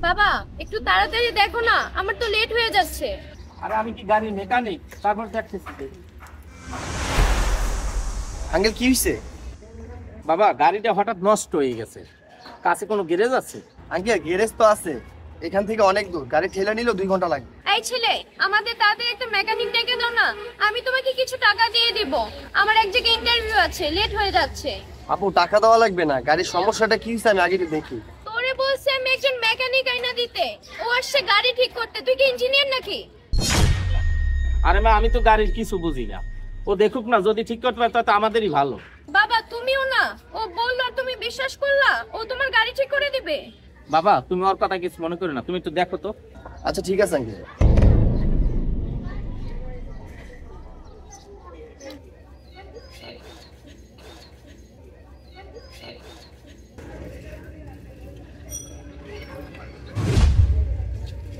বাবা একটু তাড়াতাড়ি দেখো না, আমার তো লেট হয়ে যাচ্ছে। আরে আমি কি গাড়ির মেকানিক, তারপর দেখতেছি। আঙ্কেল কি হইছে? বাবা গাড়িটা হঠাৎ নষ্ট হয়ে গেছে। কাছে কোনো গ্যারেজ আছে? আঙ্কেল গ্যারেজ তো আছে, এখান থেকে অনেক দূর, গাড়ি ঠেলে নিলেও 2 ঘন্টা লাগবে। এই ছেলে, আমাদের তাড়াতাড়ি একটা মেকানিক ডেকে দাও না, আমি তোমাকে কিছু টাকা দিয়ে দিব। আমার এক জায়গায় ইন্টারভিউ আছে, লেট হয়ে যাচ্ছে। আপু টাকা দেওয়া লাগবে না, গাড়ির সমস্যাটা কি হইছে আমি আগে একটু দেখি। তোরে বলছে আমি একজন মেকানিক আইনা দিতে, ও আসছে গাড়ি ঠিক করতে। তুই কি ইঞ্জিনিয়ার নাকি? আরে মা আমি তো গাড়ির কিছু বুঝি না, ও দেখুক না, যদি ঠিক করতে পারে তাতে আমাদেরই ভালো। বাবা তুমিও না, ও বললো তুমি বিশ্বাস করলা, ও তোমার গাড়ি ঠিক করে দিবে। বাবা তুমি ওর কথা কিছু মনে করো না, তুমি একটু দেখো তো। আচ্ছা ঠিক আছে আঙ্কেল।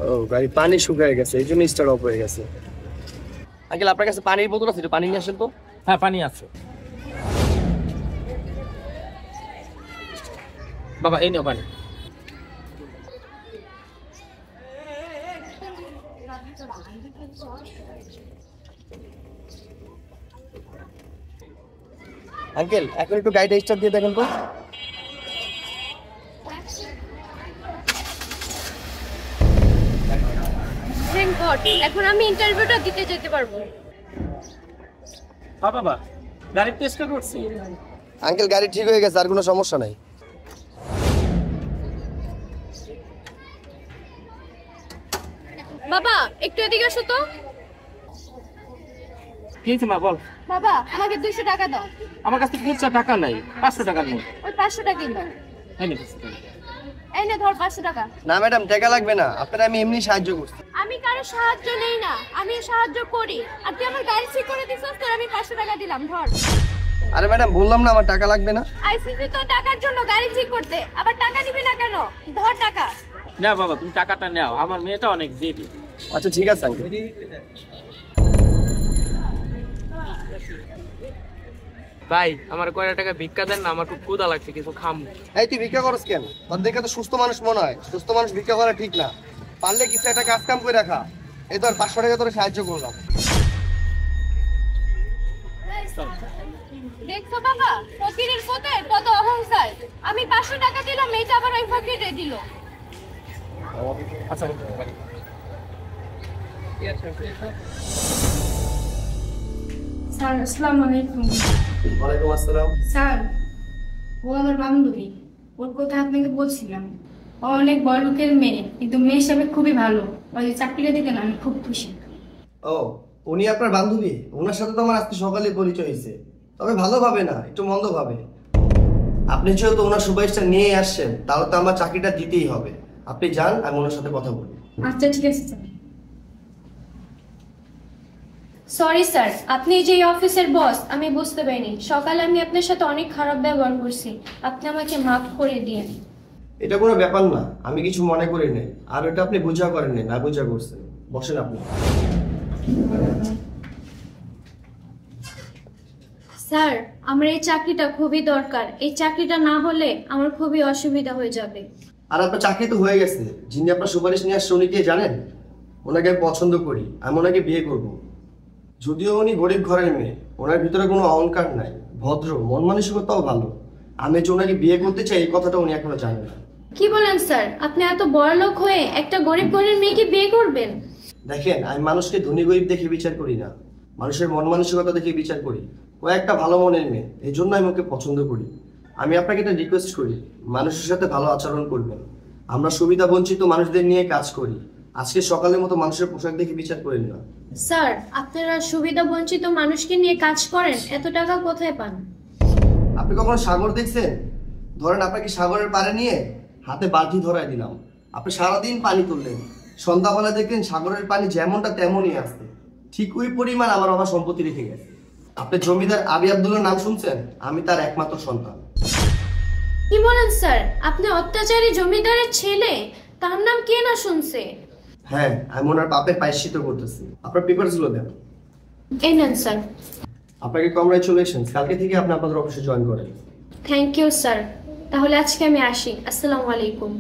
ও গাড়ি পানি শুকিয়ে গেছে, এই জন্য স্টার্ট অফ হয়ে গেছে। আঙ্কেল আপনার কাছে পানির বোতল আছে, একটু পানি নিয়ে আসেন তো। হ্যাঁ পানি আছে। বাবা এই নাও পানি। আঙ্কেল এখন একটু গাড়িটা স্টার্ট দিয়ে দেখেন তো। থ্যাংক গড, এখন আমি ইন্টারভিউটা দিতে যেতে পারবো। বাবা গাড়ির টেস্টটা করছি। আঙ্কেল গাড়ি ঠিক হয়ে গেছে, আর কোনো সমস্যা নাই। বাবা একটু এদিকে আসো তো। কি হয়েছে মা বল। বাবা আমাকে 200 টাকা দাও। আমার কাছে খুচরা টাকা নাই, 500 টাকার নোট। ওই 500 টাকা দাও। এই নে ধর 500 টাকা। না ম্যাডাম টাকা লাগবে না, আপনারা আমি এমনি সাহায্য করছি। আমি কারো সাহায্য নেই না, আমি সাহায্য করি। আর তুই আমার গাড়ি ঠিক করে দিছিস, তোর আমি 500 টাকা দিলাম, ধর। আরে ম্যাডাম বললাম না আমার টাকা লাগবে না। আইসিসি তো টাকার জন্য গাড়ি ঠিক করতে, আবার টাকা দিবি না কেন? ধর টাকা। না বাবা তুমি টাকাটা নাও, আমার মেয়েটা অনেক জেদি। আচ্ছা ঠিক আছে আঙ্কেল। ভাই আমার কয়টা টাকা ভিক্ষা দেন না, আমার খুব ক্ষুধা লাগছে, কিছু খামু। এই তুই ভিক্ষা করস কেন? তোর দেখে তো সুস্থ মানুষ মনে হয়, সুস্থ মানুষ ভিক্ষা করা ঠিক না। পারলে কিছু একটা কাজ কাম করে রাখা। এই তোর 500 টাকা তোর সাহায্য করলাম। দেখছো বাবা, ফকিরের পথে কত অহংকার। আমি 500 টাকা দিলাম, এইটা আবার ওই ফকিরে দিল। আচ্ছা স্যার আসসালামু আলাইকুম। ওয়ালাইকুম আসসালাম। স্যার ও আমার বান্ধবী, ওর কথা আপনাকে বলছিলাম। ও অনেক বড় লোকের মেয়ে, কিন্তু মেয়ে হিসাবে খুবই ভালো। ওই যে চাকরিটা দিতেন আমি খুব খুশি। ও উনি আপনার বান্ধবী? ওনার সাথে তো আমার আজকে সকালে পরিচয় হয়েছে, তবে ভালো ভাবে না, একটু মন্দ ভাবে। আপনি যেহেতু ওনার সুপারিশটা নিয়ে আসছেন, তাহলে তো আমার চাকরিটা দিতেই হবে। আপনি যান, আমি ওনার সাথে কথা বলি। আচ্ছা ঠিক আছে স্যার। সরি স্যার, আপনি যে অফিসের বস আমি বুঝতে পারিনি। সকালে আমি আপনার সাথে অনেক খারাপ ব্যবহার করছি, আপনি আমাকে মাফ করে দিন। এটা কোনো ব্যাপার না, আমি কিছু মনে করি নাই। আর এটা আপনি বুঝা করেন নাই, না বুঝা করছেন। বসেন আপনি। স্যার আমার এই চাকরিটা খুবই দরকার, এই চাকরিটা না হলে আমার খুবই অসুবিধা হয়ে যাবে। আর আপনার চাকরি তো হয়ে গেছে, যিনি আপনার সুপারিশ নিয়ে আসছে উনি কে জানেন? ওনাকে আমি পছন্দ করি, আমি ওনাকে বিয়ে করব। যদিও উনি গরিব ঘরের মেয়ে, ওনার ভিতরে কোনো অহংকার নাই, ভদ্র, মন মানসিকতাও ভালো। আমি যে ওনাকে বিয়ে করতে চাই এই কথাটা উনি এখনো জানেন না। কি বলেন স্যার, আপনি এত বড় লোক হয়ে একটা গরিব ঘরের মেয়েকে বিয়ে করবেন? দেখেন আমি মানুষকে ধনী গরিব দেখে বিচার করি না, মানুষের মন মানসিকতা দেখে বিচার করি। ও একটা ভালো মনের মেয়ে, এই জন্য আমি ওকে পছন্দ করি। আমি আপনাকে একটা রিকোয়েস্ট করি, মানুষের সাথে ভালো আচরণ করবেন। আমরা সুবিধা বঞ্চিত মানুষদের নিয়ে কাজ করি, আজকে সকালের মতো মানুষের পোশাক দেখে বিচার করেন না। স্যার আপনারা সুবিধা বঞ্চিত মানুষকে নিয়ে কাজ করেন, এত টাকা কোথায় পান? আপনি কখনো সাগর দেখছেন? ধরেন আপনাকে সাগরের পাড়ে নিয়ে হাতে বালতি ধরায় দিলাম, আপনি সারাদিন পানি তুললেন, সন্ধ্যাবেলা দেখলেন সাগরের পানি যেমনটা তেমনই আসছে। ঠিক ওই পরিমাণ আমার সম্পত্তি রেখে গেছে। আপনি জমিদার আবি আব্দুল্লাহর নাম শুনছেন? আমি তার একমাত্র সন্তান। কি বলেন স্যার, আপনি অত্যাচারী জমিদারের ছেলে? তার নাম কে না শুনছে? হ্যাঁ, আমি ওনার বাপের প্রায়শ্চিত্ত করতেছি। আপনার পেপারস গুলো দেন। এই নেন স্যার। আপনাকে কংগ্রাচুলেশন, কালকে থেকে আপনি আপনাদের অফিসে জয়েন করেন। Thank you sir. তাহলে আজকে আমি আসি। আসসালামু আলাইকুম।